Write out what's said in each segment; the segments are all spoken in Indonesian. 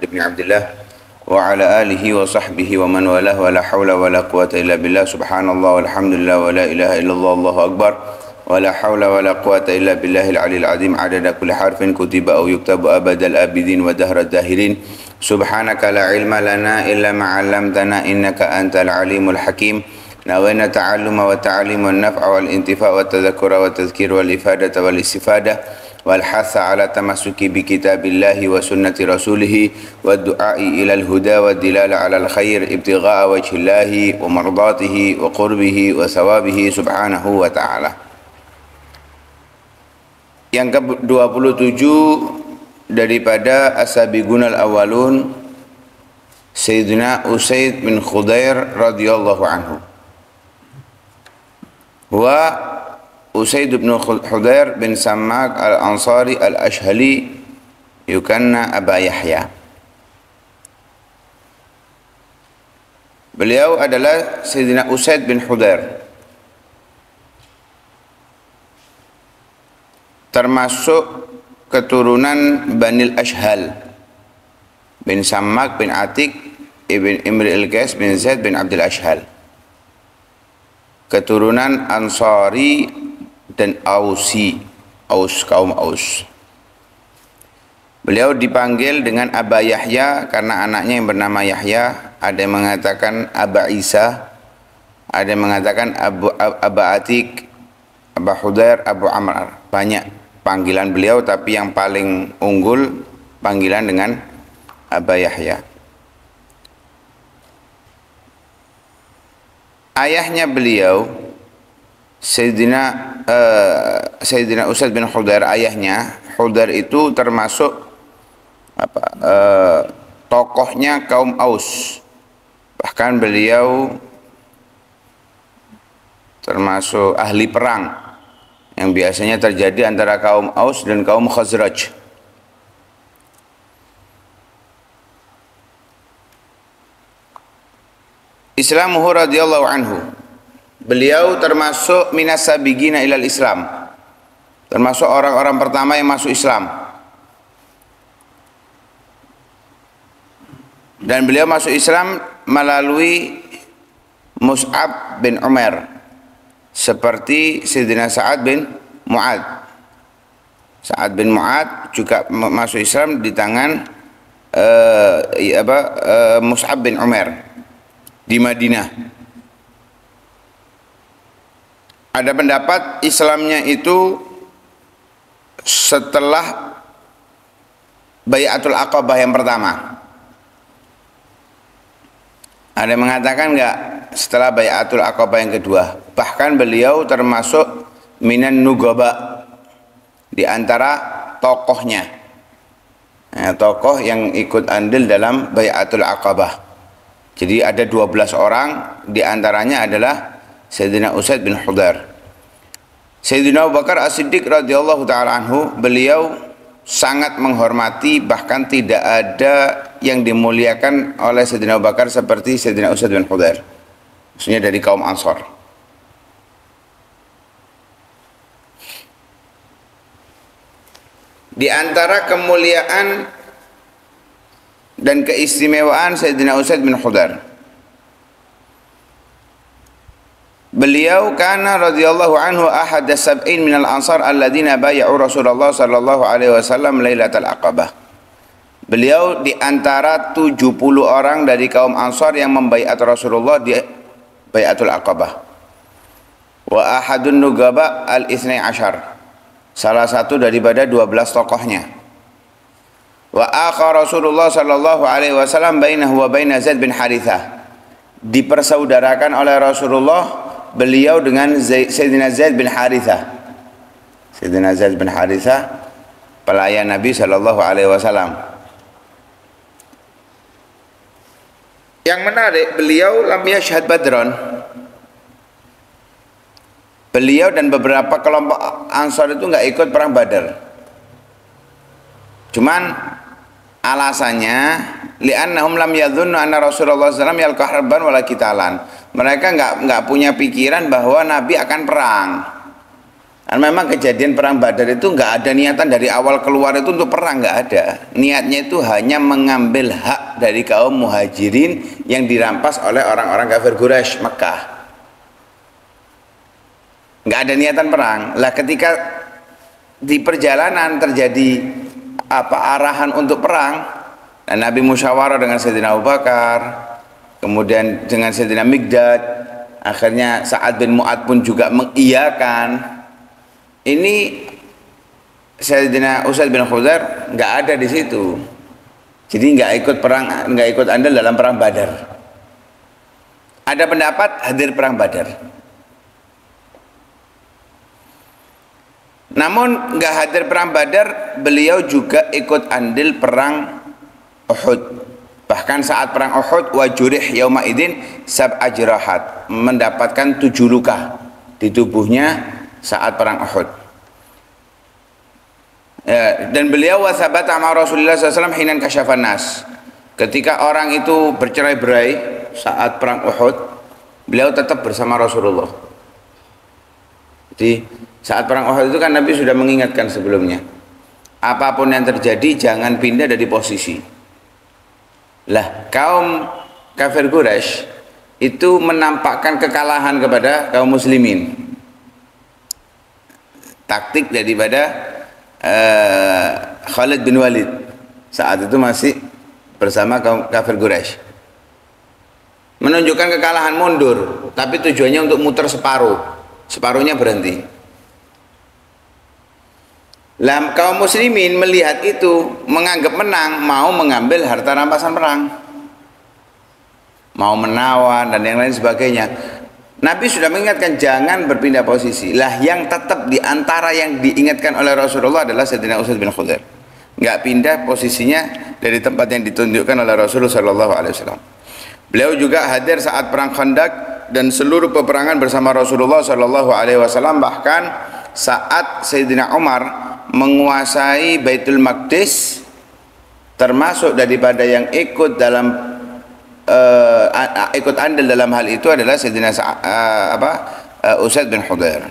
بن عبد الله وعلى آله وصحبه ومن والاه ولا حول ولا قوة إلا بالله سبحان الله والحمد لله ولا إله إلا الله الله أكبر ولا حول ولا قوة إلا بالله العلي العظيم عدد كل حرف كتب أو يكتب أبد الآبدين ودهر الداهرين سبحانك لا علم لنا إلا ما علمتنا إنك أنت العليم الحكيم نوينا التعلم والتعليم والنفع والانتفاع والتذكر والتذكير والإفادة والاستفادة والحث على التمسك بكتاب الله وسنة رسوله والدعاء إلى الهدى والدلالة على الخير ابتغاء وجه الله ومرضاته وقربه وثوابه سبحانه وتعالى. Yang ke-27 daripada As-Sabiqun al-Awwalun, Sayyidina Usaid bin Khudair radhiyallahu anhu. Wa Usaid bin Khudair bin Sammak al-Ansari al-Ashhali yukanna Aba Yahya. Beliau adalah Sayyidina Usaid bin Khudair, termasuk keturunan Banil Ashhal bin Sammak bin Atik ibn Imri al-Qais bin Zaid bin Abdul Ashhal, keturunan Ansari dan Ausi, kaum Aus. Beliau dipanggil dengan Aba Yahya karena anaknya yang bernama Yahya. Ada yang mengatakan Aba Isa, ada yang mengatakan Aba Atik, Aba Khudair, Abu Amr. Banyak panggilan beliau, tapi yang paling unggul panggilan dengan Aba Yahya. Ayahnya beliau Sayyidina Usaid bin Khudair, ayahnya Khudair itu termasuk tokohnya kaum Aus. Bahkan beliau termasuk ahli perang yang biasanya terjadi antara kaum Aus dan kaum Khazraj. Islamuhu radhiyallahu anhu. Beliau termasuk minas sabiqina ilal Islam, termasuk orang-orang pertama yang masuk Islam. Dan beliau masuk Islam melalui Mus'ab bin Umair, seperti Sayyidina Sa'ad bin Mu'ad. Sa'ad bin Mu'ad juga masuk Islam di tangan Mus'ab bin Umair di Madinah. Ada pendapat Islamnya itu setelah Bai'atul Aqabah yang pertama. Ada yang mengatakan enggak, setelah Bai'atul Aqabah yang kedua. Bahkan beliau termasuk minan nugaba, di antara tokohnya, tokoh yang ikut andil dalam Bai'atul Aqabah. Jadi ada 12 orang, di antaranya adalah Sayyidina Usaid bin Khudair. Sayyidina Abu Bakar As-Siddiq radhiyallahu ta'ala anhu, beliau sangat menghormati, bahkan tidak ada yang dimuliakan oleh Sayyidina Abu Bakar seperti Sayyidina Usaid bin Khudair, maksudnya dari kaum Ansar. Di antara kemuliaan dan keistimewaan Sayyidina Usaid bin Khudair, beliau kana radhiyallahu anhu ahad as-sab'in minal ansar alladziina bay'u Rasulullah sallallahu alaihi wasallam lailatul aqabah. Beliau di antara 70 orang dari kaum Ansar yang membaiat Rasulullah di Bai'atul Aqabah. Wa ahadun nugaba al-ithnai asyar, salah satu daripada 12 tokohnya. Wa akha Rasulullah sallallahu alaihi wasallam bainahu wa baina Zaid bin Harithah, dipersaudarakan oleh Rasulullah beliau dengan Sayyidina Zaid bin Harithah. Sayyidina Zaid bin Harithah pelayan Nabi sallallahu alaihi wasallam. Yang menarik, beliau lam yashhad badron. Beliau dan beberapa kelompok Ansar itu enggak ikut perang Badar. Cuman alasannya li'annahum lam yadhunnu anna Rasulullah sallallahu alaihi wasallam yalqa harban wala qitalan. Mereka enggak punya pikiran bahwa Nabi akan perang. Memang kejadian perang Badar itu nggak ada niatan dari awal keluar itu untuk perang, nggak ada. Niatnya itu hanya mengambil hak dari kaum muhajirin yang dirampas oleh orang-orang kafir Quraisy Mekah. Nggak ada niatan perang. Lah ketika di perjalanan terjadi arahan untuk perang, dan Nabi musyawarah dengan Sayyidina Abu Bakar, kemudian dengan Sayyidina Mikdad, akhirnya Sa'ad bin Mu'ad pun juga mengiyakan. Ini Sayyidina Usaid bin Khuzair nggak ada di situ, jadi nggak ikut perang, nggak ikut andil dalam perang Badar. Ada pendapat hadir perang Badar, namun nggak hadir perang Badar, beliau juga ikut andil perang Uhud. Bahkan saat perang Uhud, wajurih yauma idin sab'a jirahat, mendapatkan 7 luka di tubuhnya saat perang Uhud. Ya, dan beliau wasabata ma Rasulullah SAW hinan kasyafan nas. Ketika orang itu bercerai-berai saat perang Uhud, beliau tetap bersama Rasulullah. Jadi saat perang Uhud itu kan Nabi sudah mengingatkan sebelumnya, apapun yang terjadi jangan pindah dari posisi. Lah kaum kafir Quraisy itu menampakkan kekalahan kepada kaum muslimin. Taktik daripada Khalid bin Walid saat itu masih bersama kaum kafir Quraisy, menunjukkan kekalahan, mundur, tapi tujuannya untuk muter separuhnya berhenti. Lah kaum muslimin melihat itu, menganggap menang, mau mengambil harta rampasan perang, mau menawan dan yang lain sebagainya. Nabi sudah mengingatkan jangan berpindah posisi. Lah yang tetap di antara yang diingatkan oleh Rasulullah adalah Sayyidina Usaid bin Khuzair. Nggak pindah posisinya dari tempat yang ditunjukkan oleh Rasulullah SAW. Beliau juga hadir saat perang Khandaq dan seluruh peperangan bersama Rasulullah SAW. Bahkan saat Sayyidina Umar menguasai Baitul Maqdis, termasuk daripada yang ikut dalam ikut andil dalam hal itu adalah Sayyidina Usaid bin Khuzair.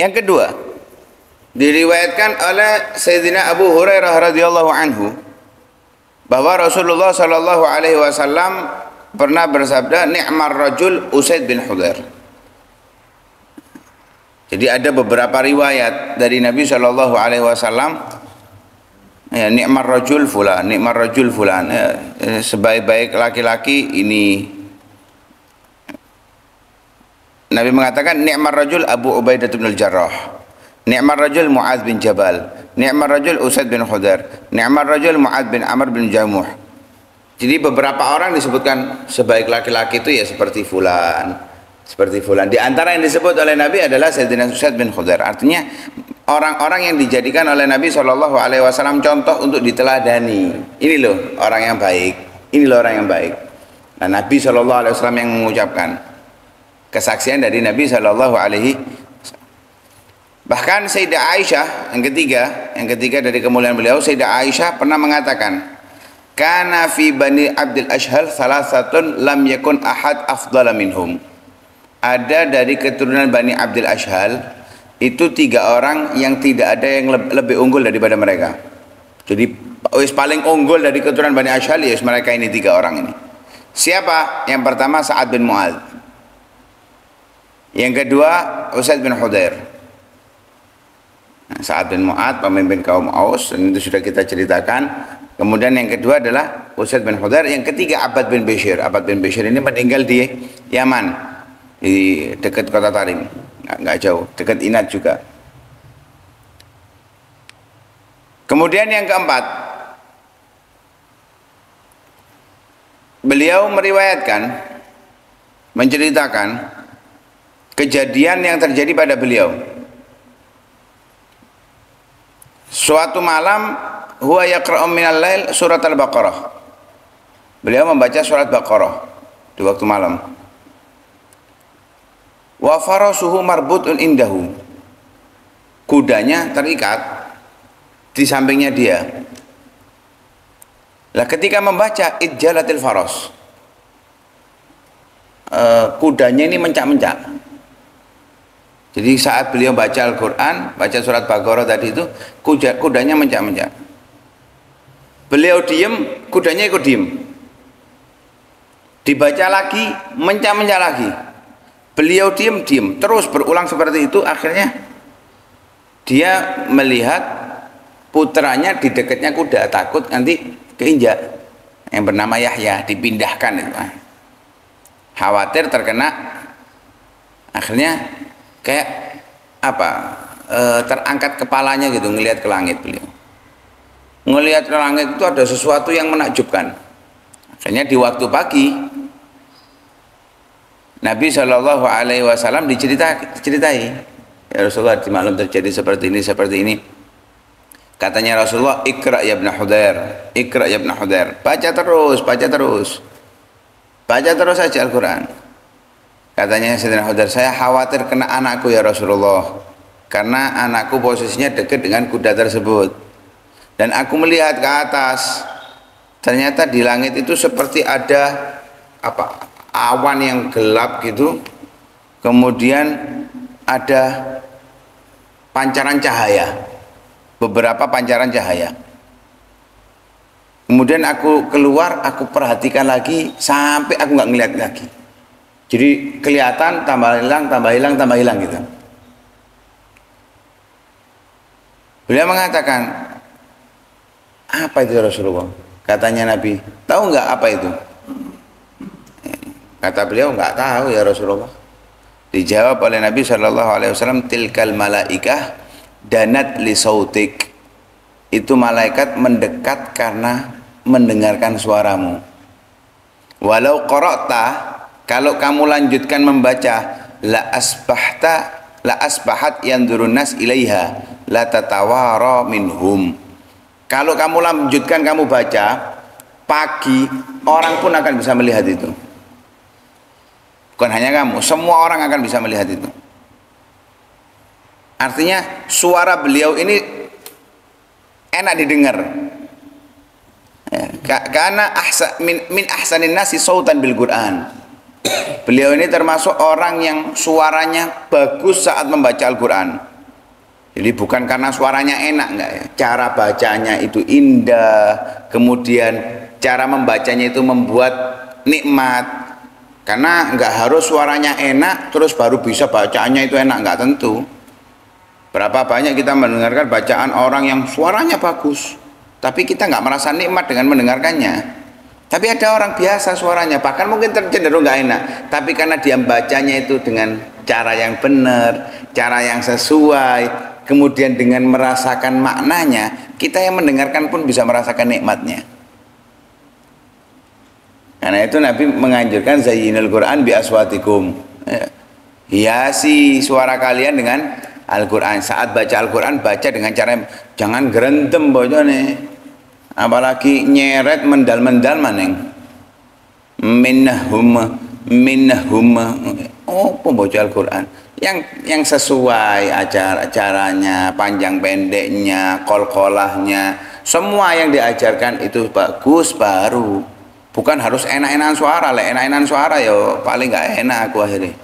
Yang kedua, diriwayatkan oleh Sayyidina Abu Hurairah radhiyallahu anhu bahwa Rasulullah sallallahu alaihi wasallam pernah bersabda, ni'mar rajul Usaid bin Khuzair. Jadi ada beberapa riwayat dari Nabi Shallallahu Alaihi Wasallam, ya, nikmar rajul fulan, ya, sebaik-baik laki-laki ini. Nabi mengatakan nikmar rajul Abu Ubaidah bin Al-Jarrah, nikmar rajul Mu'adz bin Jabal, nikmar rajul Usaid bin Khuzair, nikmar rajul Mu'adz bin Amr bin Jamuh. Jadi beberapa orang disebutkan sebaik laki-laki itu ya seperti fulan. Seperti fulan. Di antara yang disebut oleh Nabi adalah Sayyidina Usaid bin Khuzair. Artinya orang-orang yang dijadikan oleh Nabi SAW contoh untuk diteladani. Ini loh orang yang baik. Ini loh orang yang baik. Nah, Nabi SAW yang mengucapkan kesaksian dari Nabi SAW. Bahkan Sayyidah Aisyah yang ketiga dari kemuliaan beliau, Sayyidah Aisyah pernah mengatakan, kana fi bani Abdul Ashhal salasatun lam yakun ahad afdala minhum. Ada dari keturunan Bani Abdul Ashhal itu 3 orang yang tidak ada yang lebih unggul daripada mereka. Jadi paling unggul dari keturunan Bani Ashhal ya mereka ini 3 orang ini. Siapa? Yang pertama Sa'ad bin Mu'adz. Yang kedua Usaid bin Khuzair. Nah, Sa'ad bin Mu'adz pemimpin kaum Aus, dan itu sudah kita ceritakan. Kemudian yang kedua adalah Usaid bin Khuzair. Yang ketiga Abbad bin Bishr. Abbad bin Bishr ini meninggal di Yaman, di dekat kota Tarim, nggak jauh, dekat Inat juga. Kemudian yang keempat, beliau meriwayatkan, menceritakan kejadian yang terjadi pada beliau. Suatu malam, huwa yaqra'u minal lail surat Al-Baqarah. Beliau membaca surat Baqarah di waktu malam. Wa farasuhu marbutun indahu. Kudanya terikat di sampingnya dia. Lah ketika membaca idjalatil faros, kudanya ini mencak-mencak. Jadi saat beliau baca Al-Quran, baca surat Baqarah tadi itu, kudanya mencak-mencak. Beliau diem, kudanya ikut diem. Dibaca lagi, mencak-mencak lagi. Beliau diem, terus berulang seperti itu. Akhirnya dia melihat putranya di dekatnya kuda, takut nanti keinjak, yang bernama Yahya, dipindahkan itu. Khawatir terkena, akhirnya kayak apa, terangkat kepalanya gitu, ngelihat ke langit. Beliau ngelihat ke langit itu ada sesuatu yang menakjubkan. Akhirnya di waktu pagi Nabi Shallallahu Alaihi Wasallam diceritai, ya Rasulullah, di malam terjadi seperti ini. Katanya Rasulullah, Iqra ya ibn Hudair, Iqra ya ibn Hudair, baca terus saja Al-Quran. Katanya Sayyidina Hudair, saya khawatir kena anakku ya Rasulullah, karena anakku posisinya dekat dengan kuda tersebut. Dan aku melihat ke atas, ternyata di langit itu seperti ada apa, awan yang gelap gitu, kemudian ada pancaran cahaya, beberapa pancaran cahaya. Kemudian aku keluar, aku perhatikan lagi sampai aku nggak ngeliat lagi. Jadi kelihatan tambah hilang gitu. Beliau mengatakan, apa itu Rasulullah? Katanya Nabi, tahu nggak apa itu? Kata beliau, nggak tahu ya Rasulullah. Dijawab oleh Nabi Shallallahu Alaihi Wasallam, tilkal malaikah danat li sautik. Itu malaikat mendekat karena mendengarkan suaramu. Walau qara'ta, kalau kamu lanjutkan membaca, la asbahat yandurun nas ilaiha la tatawara minhum. Kalau kamu lanjutkan, kamu baca, pagi orang pun akan bisa melihat itu. Bukan hanya kamu, semua orang akan bisa melihat itu. Artinya suara beliau ini enak didengar. Karena min ahsanin nasi sautan bil Quran. Beliau ini termasuk orang yang suaranya bagus saat membaca Al-Quran. Jadi bukan karena suaranya enak, enggak ya. Cara bacanya itu indah, kemudian cara membacanya itu membuat nikmat. Karena enggak harus suaranya enak terus baru bisa bacaannya itu enak, enggak tentu. Berapa banyak kita mendengarkan bacaan orang yang suaranya bagus, tapi kita enggak merasa nikmat dengan mendengarkannya. Tapi ada orang biasa suaranya, bahkan mungkin cenderung nggak enak, tapi karena dia bacanya itu dengan cara yang benar, cara yang sesuai, kemudian dengan merasakan maknanya, kita yang mendengarkan pun bisa merasakan nikmatnya. Karena itu Nabi menganjurkan zayyinul Quran bi aswatikum. Hiasi suara kalian dengan Al-Quran. Saat baca Al-Quran, baca dengan cara jangan gerentem bojone. Apalagi nyeret mendal-mendal maneng minnahum pembaca Al-Quran yang sesuai acaranya, panjang pendeknya, kol-kolahnya, semua yang diajarkan itu bagus. Baru bukan harus enak-enakan suara. Enak-enakan suara ya paling nggak enak aku akhirnya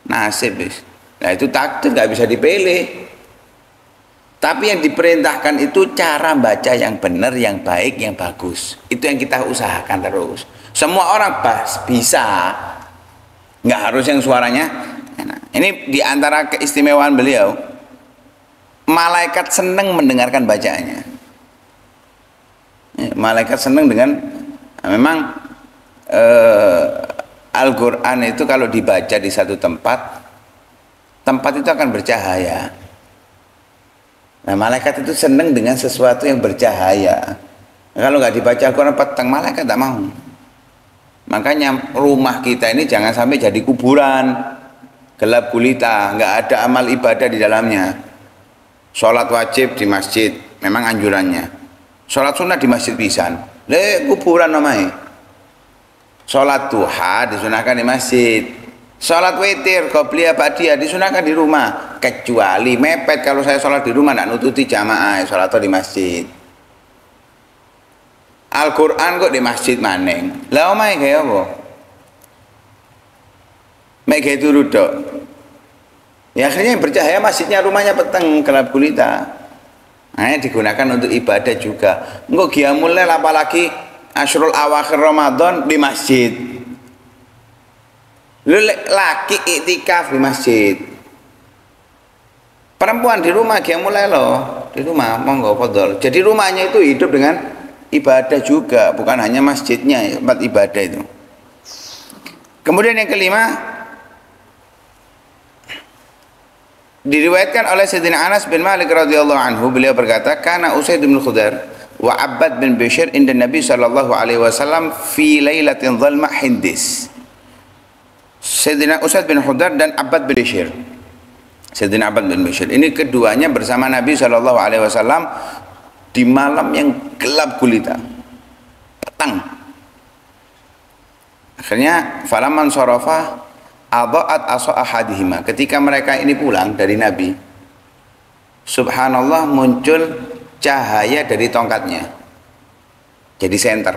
nasib. Nah itu takdir, nggak bisa dipilih. Tapi yang diperintahkan itu cara baca yang benar, yang baik, yang bagus. Itu yang kita usahakan terus. Semua orang bisa, nggak harus yang suaranya enak. Ini diantara keistimewaan beliau. Malaikat senang mendengarkan bacaannya. Malaikat senang dengan, memang Al-Quran itu kalau dibaca di satu tempat itu akan bercahaya. Nah malaikat itu senang dengan sesuatu yang bercahaya. Kalau nggak dibaca Al-Quran petang, malaikat tak mau. Makanya rumah kita ini jangan sampai jadi kuburan, gelap gulita, nggak ada amal ibadah di dalamnya. Sholat wajib di masjid, memang anjurannya. Sholat sunnah di masjid pisan, kuburan namanya. Sholat duha disunahkan di masjid. Sholat witir, qobliyah ba'diyah disunahkan di rumah, kecuali mepet kalau saya sholat di rumah tidak nututi jamaah, sholat di masjid. Al-Quran kok di masjid maning. Lah omahe gawe apa? Mek gawe turu tok. Ya akhirnya yang bercahaya masjidnya, rumahnya peteng gelap gulita. Nah, digunakan untuk ibadah juga. Engko qiyamul lail apalagi Asyrul awakhir Ramadan di masjid. Lu laki iktikaf di masjid. Perempuan di rumah qiyamul lail loh, di rumah monggo fadhol. Jadi rumahnya itu hidup dengan ibadah juga, bukan hanya masjidnya, tempat ibadah itu. Kemudian yang kelima, diriwayatkan oleh Sayyidina Anas bin Malik radhiyallahu anhu, beliau berkata, "Kana Usaid bin Khudair wa Abbad bin Bishr inda Nabi sallallahu alaihi wasallam fi lailatin dhalma hindis." Sayyidina Usaid bin Khudair dan Abbad bin Bishr. Sayyidina Abbad bin Bishr ini keduanya bersama Nabi sallallahu alaihi wasallam di malam yang gelap gulita. Petang. Akhirnya falaman sarafa adha'at asa ahadihima. Ketika mereka ini pulang dari Nabi, subhanallah, muncul cahaya dari tongkatnya. Jadi senter.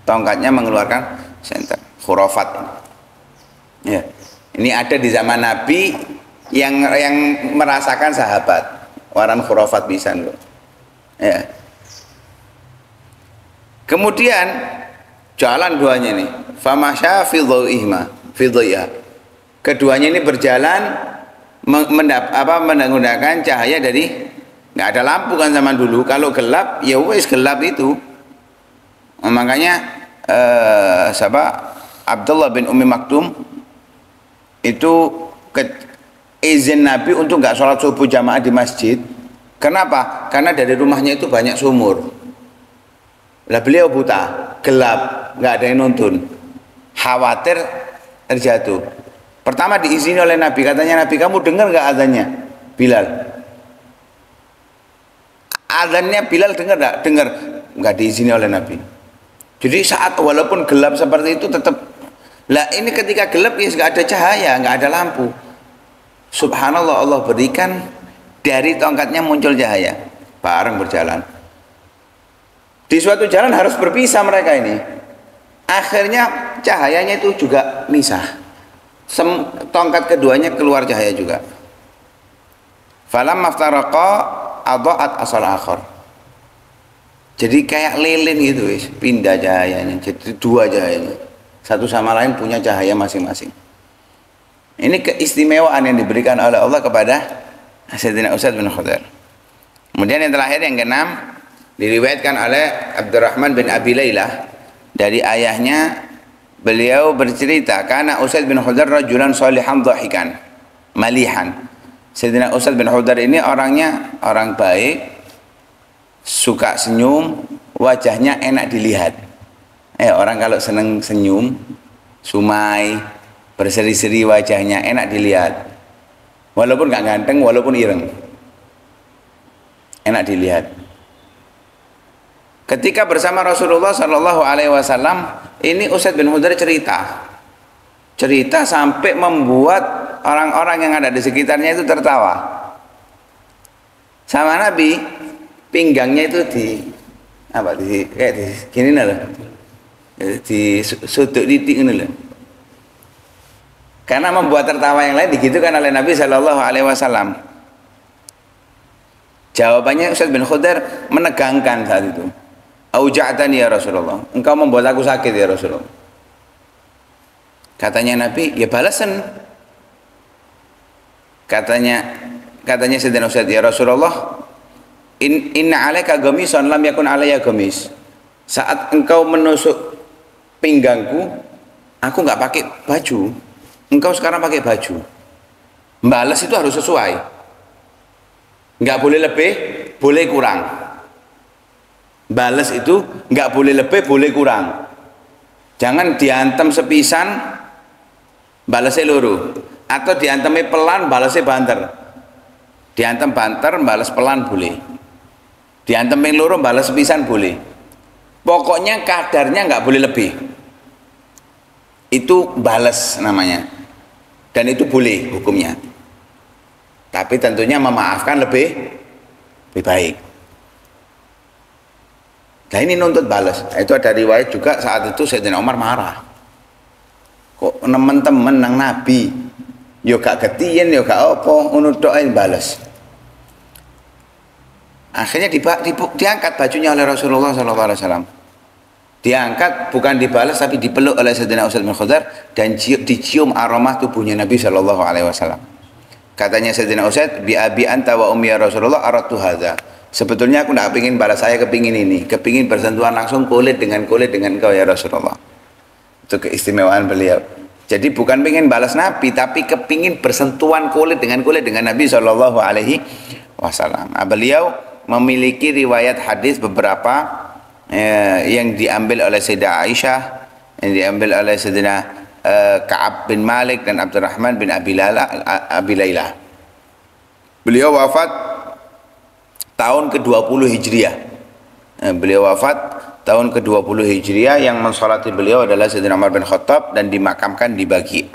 Tongkatnya mengeluarkan senter. Khurafat. Ya. Ini ada di zaman Nabi yang merasakan sahabat. Waran khurafat pisan loh. Ya. Kemudian jalan duanya nih. Famasya fi dhawihima. Keduanya ini berjalan menggunakan cahaya dari, nggak ada lampu kan zaman dulu. Kalau gelap ya wes gelap itu. Makanya Abdullah bin Ummi Maktum itu izin Nabi untuk nggak sholat subuh jamaah di masjid. Kenapa? Karena dari rumahnya itu banyak sumur. Lah beliau buta, gelap, nggak ada yang nuntun, khawatir terjatuh. Pertama diizini oleh Nabi, katanya, Nabi kamu dengar nggak azannya Bilal? Azannya Bilal dengar nggak? Dengar. Nggak diizini oleh Nabi. Jadi saat walaupun gelap seperti itu tetap. Lah ini ketika gelap ya nggak ada cahaya, nggak ada lampu. Subhanallah, Allah berikan dari tongkatnya muncul cahaya. Bareng berjalan. Di suatu jalan harus berpisah mereka ini. Akhirnya cahayanya itu juga misah. Tongkat keduanya keluar cahaya juga. Falam maftaraqa adha'at asal akhar. Jadi kayak lilin gitu, pindah cahayanya. Jadi dua cahayanya. Satu sama lain punya cahaya masing-masing. Ini keistimewaan yang diberikan oleh Allah kepada Sayyidina Usaid bin Khudair. Kemudian yang terakhir, yang keenam, diriwayatkan oleh Abdurrahman bin Abi Lailah dari ayahnya, beliau bercerita, karena Usaid bin Khudair rajulan shalihan dhahikan malihan. Sayyidina Usaid bin Khudair ini orangnya orang baik, suka senyum, wajahnya enak dilihat. Orang kalau seneng senyum, sumai, berseri-seri wajahnya enak dilihat. Walaupun gak ganteng, walaupun ireng, enak dilihat. Ketika bersama Rasulullah Shallallahu Alaihi Wasallam, ini Usaid bin Khudair cerita sampai membuat orang-orang yang ada di sekitarnya itu tertawa. Sama Nabi, pinggangnya itu kayak di gini loh, di sudut titik ini loh. Karena membuat tertawa yang lain digitukan oleh Nabi Shallallahu Alaihi Wasallam. Jawabannya Usaid bin Khudair menegangkan saat itu. Auja'tani ya Rasulullah, engkau membuat aku sakit ya Rasulullah. Katanya Nabi, ya balasan. Katanya Sayyidina Usaid, ya Rasulullah, inna alaika gamisan lam yakun alayya gamis. Saat engkau menusuk pinggangku, aku nggak pakai baju, engkau sekarang pakai baju. Balas itu harus sesuai, nggak boleh lebih, boleh kurang. Balas itu nggak boleh lebih, boleh kurang. Jangan diantem sepisan, balasnya loro, atau diantemi pelan, balasnya banter. Diantem banter, balas pelan boleh. Diantemi loro, balas sepisan boleh. Pokoknya kadarnya nggak boleh lebih. Itu balas namanya, dan itu boleh hukumnya. Tapi tentunya memaafkan lebih baik. Nah ini nuntut balas. Itu ada riwayat juga saat itu Sayyidina Umar marah. Kok teman-teman nang Nabi, yo gak ketien, yo gak apa, ngono doain balas. Akhirnya diangkat bajunya oleh Rasulullah SAW. Diangkat, bukan dibalas, tapi dipeluk oleh Sayyidina Usaid bin Khudair dan dicium aroma tubuhnya Nabi SAW. Katanya Sayyidina Usaid, bi abi anta wa ummi ya Rasulullah aratu hadza. Sebetulnya aku tidak ingin balas, saya kepingin ini, kepingin bersentuhan langsung kulit dengan kau ya Rasulullah. Itu keistimewaan beliau. Jadi bukan ingin balas Nabi, tapi kepingin bersentuhan kulit dengan Nabi SAW. Nah, beliau memiliki riwayat hadis beberapa yang diambil oleh Sayyidah Aisyah, yang diambil oleh Sayyidina Ka'ab bin Malik dan Abdurrahman bin Abi Layla. Beliau wafat tahun ke-20 Hijriah. Beliau wafat tahun ke-20 Hijriah, yang mensolati beliau adalah Sayyidina Umar bin Khattab dan dimakamkan di Baqi'.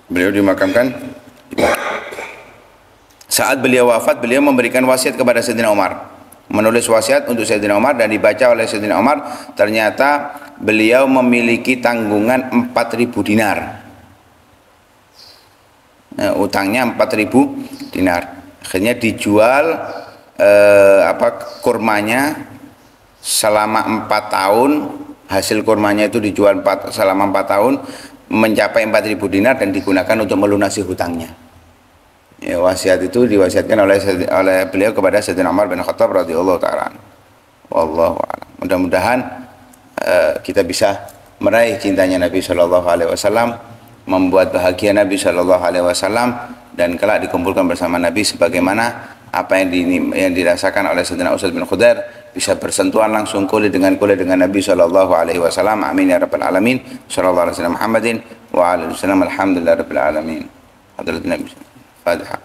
Beliau dimakamkan di Baqi'. Saat beliau wafat, beliau memberikan wasiat kepada Sayyidina Umar, menulis wasiat untuk Sayyidina Umar dan dibaca oleh Sayyidina Umar. Ternyata beliau memiliki tanggungan 4.000 dinar. Utangnya 4.000 dinar. Akhirnya dijual kurmanya selama 4 tahun. Hasil kurmanya itu dijual selama 4 tahun, mencapai 4.000 dinar dan digunakan untuk melunasi hutangnya. Ya, wasiat itu diwasiatkan oleh beliau kepada Sayyidina Umar bin Khattab radhiyallahu ta'ala. Wallahu a'lam. Mudah-mudahan kita bisa meraih cintanya Nabi Shallallahu Alaihi Wasallam, membuat bahagia Nabi Shallallahu Alaihi Wasallam, dan kelak dikumpulkan bersama Nabi sebagaimana apa yang dirasakan oleh Sayyidina Usaid bin Khudair, bisa bersentuhan langsung kulit dengan Nabi Shallallahu Alaihi Wasallam. Amin ya rabbal alamin. Sallallahu alaihi wasallam Muhammadin wa alihi wasallam. Alhamdulillah rabbil alamin. Hadirat Nabi. Fatihah.